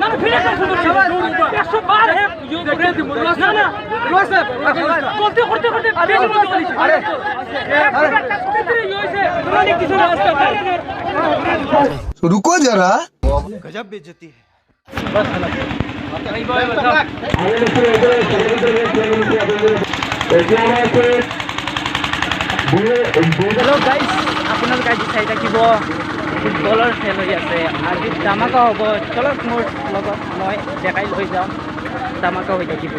না না ফিরে আসুন সবাই 100 বার হে না না রোজ করতে করতে করতে বেশি মত বলিস আরে अरे কিছু রাস্তা रुको जरा गजब बेइज्जती है हेलो गाइस আপোনালোক আজি চাই থাকিব ফুটবলৰ খেল হৈ আছে আজি ধামাকা হ'ব চলক মোৰ লগত মই দেখাই লৈ যাম ধামাকা হৈ থাকিব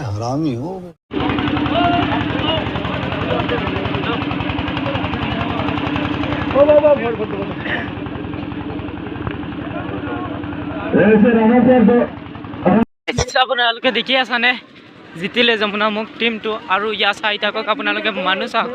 हरामी हो আপোনালোকে দেখি আছানে জিতিলে যমুনামুখ টিমটো আৰু ইয়াৰ চাই থাকক আপোনালোকে মানুহ চাওক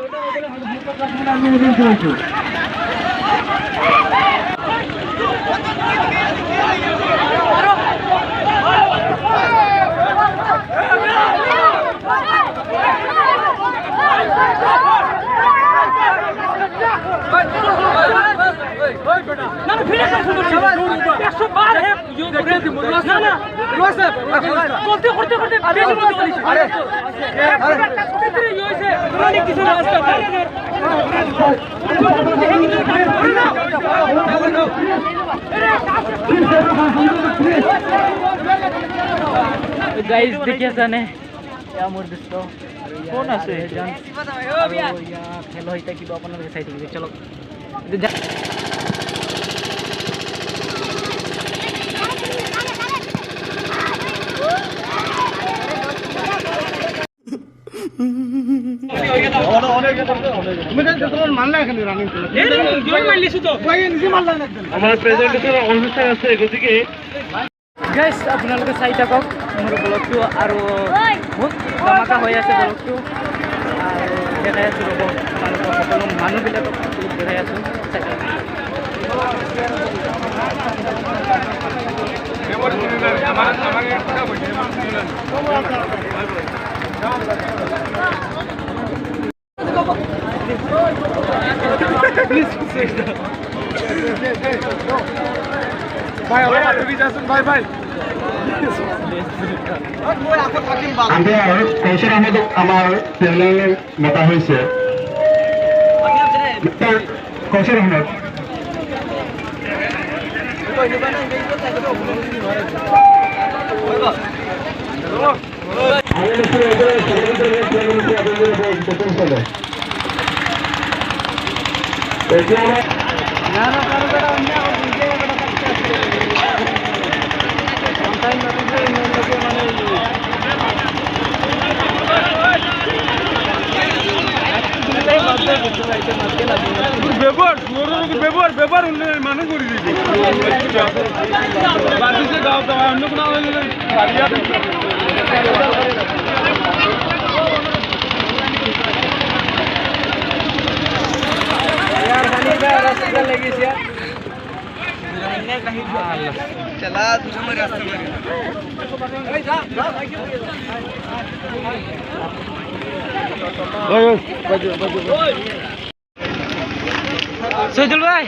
না না ফিরে আসুন সবাই 100 বার হে না না রোজ করতে করতে করতে বেশি মত বলিস আরে কিছু রাস্তা গাইস देखिए जाने या मोर दोस्त কোন আছে জান খেল হইতা কিবা আপোনালোকে চাই থাকিব চলো আমার প্রেজেন্টেশন অনুষ্ঠান আছে গতিকে গাইস আপোনালোকে চাই থাকক মোৰ ব্লগটো আৰু বহুত ধামাকা হৈ আছে ব্লগটো আৰু দেখাই আছো ৰ'ব সকলো মানুহবিলাকক দেখাই আছো চাই থাকক ভাই ওরা তুমি যাচ্ছেন ভাই ভাই কৌশল আহমেদ আমার চ্যানেলে মতা হয়েছে কৌশল আহমেদ ব্যবহার উন্নয়ন মানুষ করে দিয়েছে গাঁও অন্য কোনো चला तुझ्या रास्ता সৈদুল ভাই